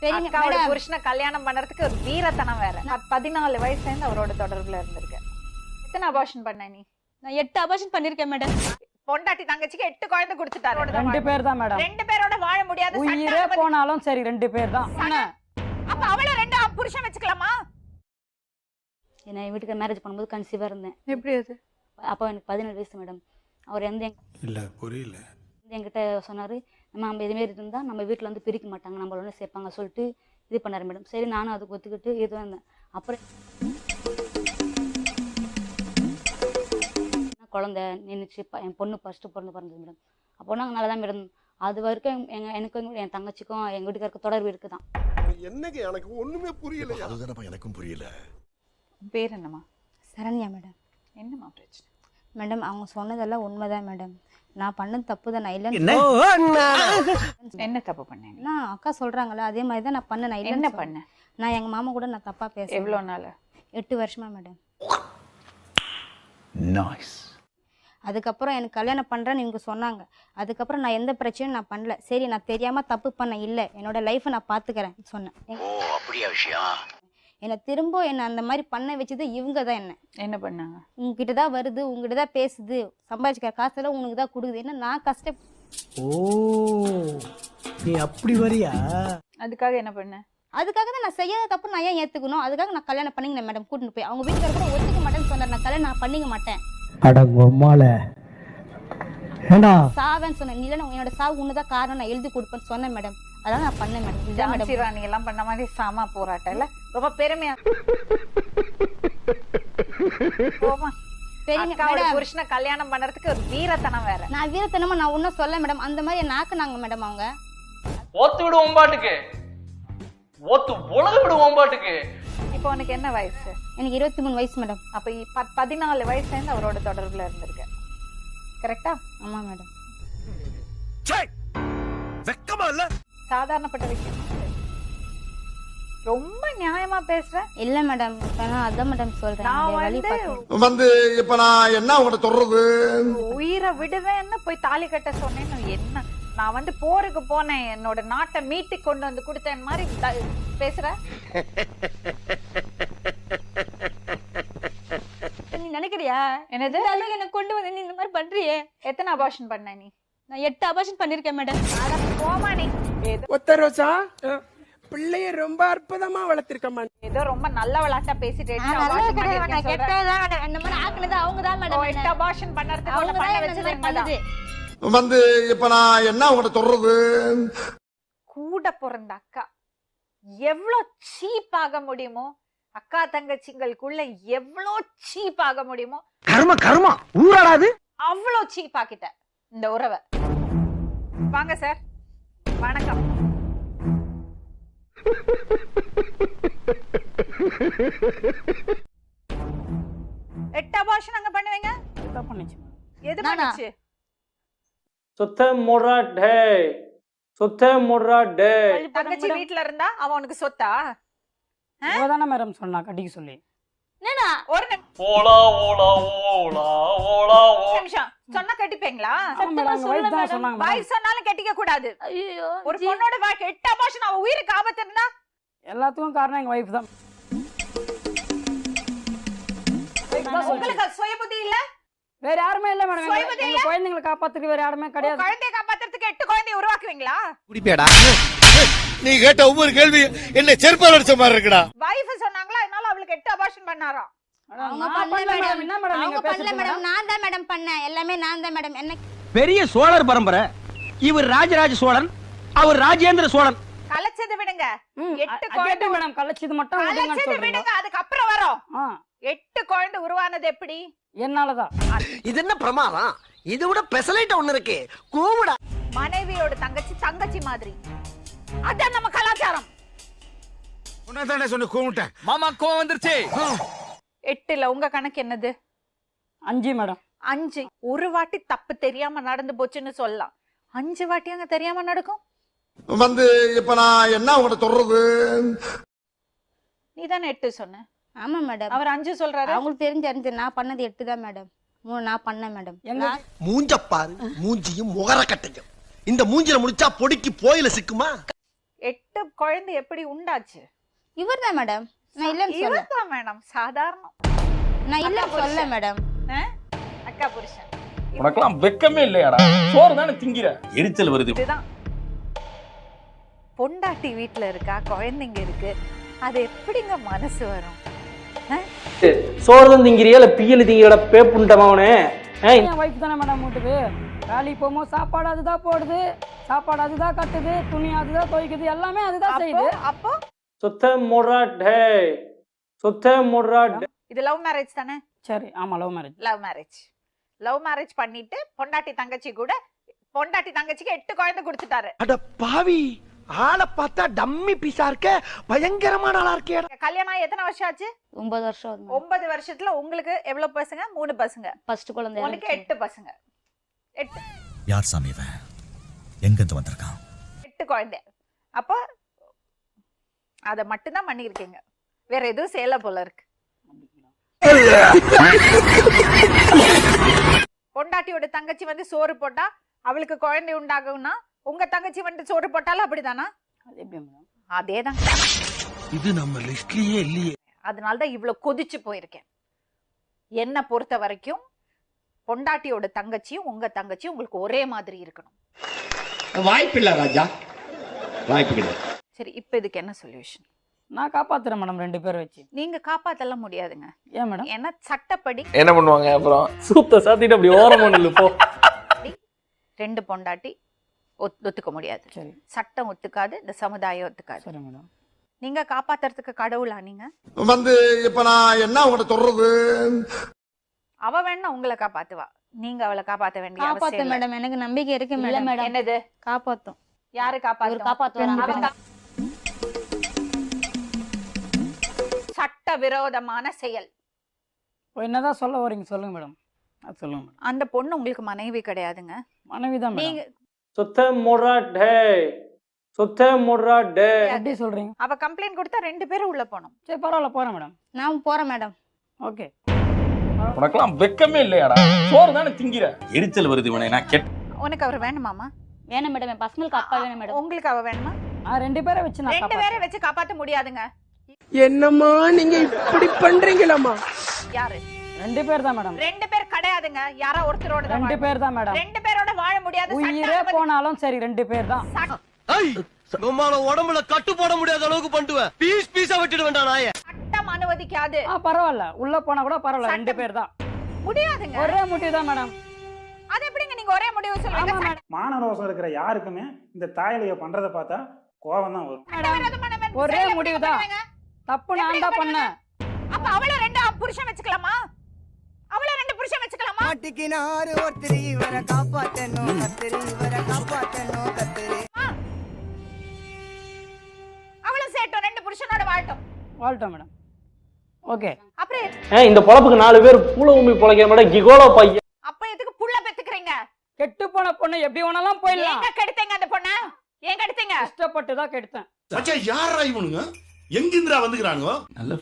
அக்காவோட புருஷனை கல்யாணம் பண்றதுக்கு ஒரு வீரத்தனம் வேற. 14 வயசுல இருந்து அவரோட தொடர்புல இருந்திருக்க. எத்தனை அபார்ஷன் பண்ண நீ? நான் 8 அபார்ஷன் பண்ணிருக்கேன் மேடம். பொண்டாட்டி தங்கச்சிக்கு 8 குழந்தை கொடுத்துட்டாரு. 2 பேர் தான் மேடம். 2 பேரோட வாழ முடியாது. உயிரே போனாலும் சரி 2 பேர் தான். அப்ப அவள 2 புருஷன் வச்சுக்கலாமா? என்ன வீட்டுக்கு மேரேஜ் பண்ணும்போது கன்சீவா இருந்தேன். எப்படி அது? அப்போ எனக்கு 17 வயசு மேடம். அவர் இல்ல புரியல. என்கிட்ட சொன்னாரு, நம்ம இதுமாரி இருந்தா நம்ம வீட்டுல வந்து பிரிக்க மாட்டாங்க, நம்மள ஒன்று சேர்ப்பாங்க சொல்லிட்டு இது பண்ணாரு மேடம். சரி நானும் அதுக்கு ஒத்துக்கிட்டு இது வந்தேன். அப்புறம் குழந்தை நின்றுச்சு, என் பொண்ணு ஃபர்ஸ்ட் பிறந்தது மேடம். அப்போ நாங்கள் நல்லா தான் மேடம். அது வரைக்கும் எனக்கும் என் தங்கச்சிக்கும் எங்க வீட்டுக்காருக்கு தொடர்பு இருக்குதான். என்னங்க எனக்கு ஒண்ணுமே புரியல. அதுதானப்பா எனக்கும் புரியல. பேர் என்னம்மா? சரண்யா மேடம். என்னம்மா பிரச்சனை? மேடம் அவங்க சொன்னதெல்லாம் உண்மைதான் மேடம். நான் பண்ணது தப்பு தான். நான் இல்லைன்னு என்ன தப்பு பண்ணீங்க? நான் அக்கா சொல்றாங்களே அதே மாதிரி தான் நான் பண்ணேன். நான் என்ன இல்லைன்னு பண்ண? நான் எங்க மாமா கூட நான் தப்பா பேசுறேன். எவ்வளவு நாள்? 8 வருஷமா மேடம். நைஸ். அதுக்கப்புறம் எனக்கு கல்யாணம் பண்ணுறேன்னு இவங்க சொன்னாங்க. அதுக்கப்புறம் நான் எந்த பிரச்சனையும் நான் பண்ணல. சரி நான் தெரியாமல் தப்பு பண்ண இல்லை, என்னோட லைஃப்பை நான் பார்த்துக்கிறேன் சொன்னேன். ஓ அப்படியா விஷயம்? என்னை திரும்ப என்னை அந்த மாதிரி பண்ண வச்சது இவங்க தான். என்ன பண்ணாங்க? உங்ககிட்ட தான் வருது, உங்ககிட்ட தான் பேசுது, சம்பாதிச்சுக்கிற காசெல்லாம் உனக்கு தான் கொடுக்குது. என்ன நான் கஷ்டம். ஓ நீ அப்படி வரியா? அதுக்காக என்ன பண்ண? அதுக்காக தான் நான் செய்யாத தப்பு நான் ஏன் ஏற்றுக்கணும்? அதுக்காக நான் கல்யாணம் பண்ணிக்கினேன் மேடம். கூட்டின்னு போய் அவங்க வீட்டுக்கார கூட ஒத்துக்க மாட்டேன்னு சொன்னார். நான் கல்யாணம் நான் பண்ணிக்க மாட்டேன். அடங்கம்மால ஏண்டா சாவேன்னு சொன்னேன். இல்லைன்னா என்னோட சாவு உன்னதான் காரணம், நான் எழுதி கொடுப்பேன்னு சொன்னேன் மேடம். அதான் நான் பண்ணேன் மேடம். இதுதான் மேடம். ராணி எல்லாம் பண்ண மாதிரி சாமா போராட்டம் இல்ல? ரொம்ப பெருமையா புருஷனை கல்யாணம் பண்றதுக்கு ஒரு வீரத்தனம் வேற. நான் வீரத்தனமா நான் ஒன்னும் சொல்ல மேடம். அந்த மாதிரி நாக்குனாங்க மேடம் அவங்க. ஓத்து விடுவோம் பாட்டுக்கு, ஓத்து உலக விடுவோம் பாட்டுக்கு. இப்போ உனக்கு என்ன வயசு? எனக்கு 23 வயசு மேடம். அப்ப 14 வயசுல இருந்து அவரோட தொடர்புல இருந்திருக்க. கரெக்டா? ஆமா மேடம். வெக்கமா இல்ல? சாதாரணப்பட்ட விஷயம். ரொம்ப நியாயமா பேசுற. இல்ல மேடம், நான் அதான் மேடம் சொல்றேன். இப்ப நான் என்ன உங்கள்ட்ட சொல்றது? உயிரை விடுவேன்னு போய் தாலி கட்ட சொன்னேன்னு என்ன? நான் போருக்கு போனேன், என்னோட நாட்டை மீட்டு கொண்டு வந்து கொடுத்தேன் மாதிரி பேசுற. நீ நினைக்கிறியா? என்னது? என்ன கொண்டு வந்து நீ இந்த மாதிரி பண்றியே? எத்தனை அபார்ஷன் பண்ண நீ? நான் 8 அபார்ஷன் பண்ணிருக்கேன் மேடம். போமா நீ. ஒத்த ரோசா பிள்ளைய ரொம்ப அற்புதமா வளர்த்திருக்கமா. ஏதோ ரொம்ப நல்ல விளையாட்டா பேசிட்டு அபார்ஷன் பண்றதுக்கு இப்ப நான் என்ன உங்கள்ட்ட சொல்றது? கூட பிறந்த அக்கா எவ்வளவு சீப் ஆக முடியுமோ, அக்கா தங்கச்சிங்களுக்குள்ள எவ்வளவு சீப் ஆக முடியுமோ, கர்மா ஊராடாது அவ்வளவு சீப் ஆக்கிட்ட இந்த உறவை. வாங்க சார், வணக்கம். எட்டு அபார்ஷன் அங்க பண்ணுவீங்க? எது பண்ணுச்சு? சுத்த முறாடே, சுத்த முறாடே. தங்கச்சி வீட்டுல இருந்தா அவன் உனக்கு சொத்தா? இவதானே மேடம் சொன்னா கட்டிக்க சொல்லி. ஒரு ஓலா ஓலா ஓலா ஓலா நிமிஷம் சொன்னா கட்டிப்பீங்களா? சொன்னாங்க. வயசு சொன்னாலும் கட்டிக்க கூடாது. ஒரு பொண்ணோட வாழ்க்கை 8 அபார்ஷன், அவ உயிருக்கு ஆபத்து இருந்தா எல்லாத்துக்கும் காரணம் எங்க வைஃப் தான். உங்களுக்கு சுய புத்தி இல்ல? வேற யாருமே இல்ல மேடம். எங்க குழந்தைகளை காப்பாத்துறதுக்கு வேற யாருமே கிடையாது. குழந்தையை காப்பாத்துறதுக்கு 8 குழந்தையை உருவாக்குவீங்களா? குடிப்பேடா. நீ கேட்ட ஒவ்வொரு கேள்வி என்ன செருப்பால் அடிச்ச மாதிரி இருக்குடா. வைஃப் சொன்னாங்களா, அதனால அவளுக்கு 8 அபார்ஷன் பண்ணாரா? நான் தான் மேடம் பண்ணேன். எல்லாமே நான் தான் மேடம். என்ன பெரிய சோழர் பரம்பரை. இவர் ராஜராஜ சோழன், அவர் ராஜேந்திர சோழன். கலச்சது விடுங்க. 8 குழந்தை மேடம் கலச்சது மட்டும் விடுங்க, அதுக்கு அப்புறம் வரோம். 8 குழந்தை உருவானது எப்படி? என்னாலதான். இது என்ன பிரமாதம்? இது விட பெசலைட் ஒண்ணு இருக்கு. கூவுடா. மனைவியோட தங்கச்சி தங்கச்சி மாதிரி. அதான் நம்ம கலாச்சாரம். உன்னதானே சொன்ன கூமுட்டேன். மாமா கோவம் வந்துருச்சு. 8ல உங்க கணக்கு என்னது? 5 மேடம். 5. ஒரு வாட்டி தப்பு தெரியாம நடந்து போச்சுன்னு சொல்லலாம். 5 வாட்டி அங்க தெரியாம நடக்கும். இப்ப நான் என்ன உங்கள்ட்ட சொல்றது? நீ தானே 8 சொன்ன. ஆமா மேடம். அவர் 5 சொல்றாரு. அவங்களுக்கு தெரிஞ்சு நான் பண்ணது 8 தான் மேடம். 3 நான் பண்ணேன் மேடம். மூஞ்ச பாரு, மூஞ்சியும் முகர கட்டையும். இந்த மூஞ்சில முடிச்சா பொடிக்கு போயில சிக்குமா? 8 குழந்தை எப்படி உண்டாச்சு? இவர் தான் மேடம், நான் இல்லைன்னு சொல்ல. இவர்தான் மேடம் சாதாரணம். நான் இல்லைன்னு சொல்ல மேடம். அக்கா புருஷன். உனக்கெல்லாம் வெக்கமே இல்லையாடா? சோறு தானே திங்கிற. எரிச்சல் வருது. இதுதான் பொண்டாட்டி வீட்டுல இருக்கா, குழந்தைங்க இருக்கு, அது எப்படிங்க மனசு வரும்? சோறு தான் திங்கிறியா இல்ல பியல் திங்கிறடா பேப்புண்டமாவனே? என் ஒய்ஃப் தானே மேடம் வீட்டுக்கு வேலைக்கு போகும்போது சாப்பாடு அதுதான் போடுது, சாப்பாடு அதுதான் கட்டுது, துணி அதுதான் துவைக்குது, எல்லாமே அதுதான் செய்யுது. அப்போ சுத்த முராட்டே, சுத்த முராட்டே. இது லவ் மேரேஜ் தானே? சரி, ஆமா, லவ் மேரேஜ். லவ் மேரேஜ் பண்ணிட்டு பொண்டாட்டி தங்கச்சி கூட, பொண்டாட்டி தங்கச்சிக்கு 8 குழந்தை கொடுத்துட்டாரு. அட பாவி, ஆளை பார்த்தா டம்மி பீஸா இருக்க, பயங்கரமான ஆளா இருக்கே. கல்யாணம் ஆகி எத்தனை வருஷம் ஆச்சு? 9 வருஷம் ஆகுது. 9 வருஷத்துல உங்களுக்கு எவ்வளவு பசங்க? 3 பசங்க. ஃபர்ஸ்ட் குழந்தை உனக்கு 8 பசங்க. 8 யார் சாமி இவன்? எங்க இருந்து வந்திருக்கான்? 8 குழந்தை. அப்ப அத மட்டும் தான் பண்ணிருக்கீங்க, வேற எதுவும் செய்யல போல இருக்கு. பொண்டாட்டியோட தங்கச்சி வந்து சோறு போட்டா அவளுக்கு குழந்தை உண்டாகும்னா, உங்க தங்கச்சி வந்து சோறு போட்டாலும் அப்படிதானா? அது எப்படி மேடம்? அதேதான். இது நம்ம லிஸ்ட்லயே இல்லையே. அதனாலதான் இவ்வளவு கொதிச்சு போயிருக்கேன். என்ன பொறுத்த வரைக்கும் பொண்டாட்டியோட தங்கச்சியும் உங்க தங்கச்சியும் உங்களுக்கு ஒரே மாதிரி இருக்கணும். வாய்ப்பில்லை ராஜா, வாய்ப்பு கிடையாது. சரி, இப்ப இதுக்கு என்ன சொல்யூஷன்? நான் காப்பாத்துறேன் மேடம் 2 பேரை வச்சு. நீங்க காப்பாத்தலாம் முடியாதுங்க. ஏன் மேடம்? ஏன்னா சட்டப்படி என்ன பண்ணுவாங்க அப்புறம்? சூத்த சாத்திட்டு அப்படி ஓரமா நில்லு போ. 2 பொண்டாட்டி ஒத்துக்க முடியாது. சரி. சட்டம் ஒத்துக்காது, இந்த சமுதாயம் ஒத்துக்காது. சரி மேடம். நீங்க காப்பாத்துறதுக்கு கடவுளா நீங்க? வந்து இப்ப நான் என்ன உங்கள்ட்ட சொல்றது? அவ வேணா உங்களை காப்பாத்துவா, நீங்க அவளை காப்பாத்த வேண்டிய காப்பாத்து அவசியம் இல்ல. மேடம், எனக்கு நம்பிக்கை இருக்கு மேடம். என்னது காப்பாத்தும். யாரு காப்பாத்து? காப்பாத்துவாங்க. சட்ட விரோதமான செயல். என்னதான் சொல்ல வரீங்க சொல்லுங்க மேடம். அது சொல்லுங்க மேடம். அந்த பொண்ணு உங்களுக்கு மனைவி கிடையாதுங்க, மனைவி தான் நீங்க. மேடம். சுத்த முராட்டே, சுத்த முராட்டே. எப்படி சொல்றீங்க? அவ கம்ப்ளைண்ட் கொடுத்தா 2 பேரும் உள்ள போனோம். சரி, பரவாயில்ல, போறேன் மேடம். நான் போறேன் மேடம். ஓகே. உனக்கெல்லாம் வெக்கமே இல்லையாடா? சோறு தானே திங்கிற. எரிச்சல் வருது இவனை. நான் உனக்கு அவர் வேணுமாமா? வேணும் மேடம், என் பசங்களுக்கு அப்பா வேணும் மேடம். உங்களுக்கு அவ வேணுமா? நான் 2 பேரை வச்சு நான் 2 பேரை வச்சு காப்பாத்த முடியாதுங்க. என்னம்மா நீங்க இப்படி பண்றீங்களாம்மா? யாரு? 2 பேர் தான் மேடம். 2 பேர் கிடையாதுங்க, யாரா ஒருத்தரோட தான் 2 பேர் தான் மேடம். 2 பேரோட வாழ முடியாது. உயிரே போனாலும் சரி 2 பேர் தான். உடம்புல கட்டு போட முடியாத அளவுக்கு பண்ணுவேன். பீஸ் பீஸா வெட்டிட வேண்டாம் நாயே. சட்டம் அனுமதிக்காது. பரவாயில்ல, உள்ள போனா கூட பரவாயில்ல, 2 பேர் தான். முடியாதுங்க. ஒரே முடிவு தான் மேடம். அது எப்படிங்க நீங்க ஒரே முடிவு சொல்றீங்க? மானரோசம் இருக்கிற யாருக்குமே இந்த தாயலைய பண்றதை பார்த்தா கோவம் தான் வரும். ஒரே முடிவு தான். தப்பு நான் தான் பண்ணேன். அப்ப அவள 2 புருஷன் வச்சுக்கலாமா? அவள 2 புருஷன் வச்சுக்கலாமா? மாட்டிக்கினாரு ஒருத்தரி இவரை காப்பாத்தணும், கத்திரி இவரை காப்பாத்தணும், கத்திரி. அவள சேட்டும் 2 புருஷனோட வாழட்டும். வாழட்டும் மேடம். ஓகே. அப்புறம் இந்த பொழப்புக்கு 4 பேர் பூல உமி பொழைக்கிற மாதிரி கிகோலோ பையன். அப்ப எதுக்கு புள்ள பெத்துக்கறீங்க? கெட்டு போன பொண்ணு எப்படி வேணாலும் போயிடலாம். எங்க கெடுத்தீங்க அந்த பொண்ண? ஏன் கெடுத்தீங்க? இஷ்டப்பட்டு தான் கெடுத்தேன். மச்சான் யாரா இவனுங்க? எங்கிந்திரா வந்துக்கறானுங்க? நல்ல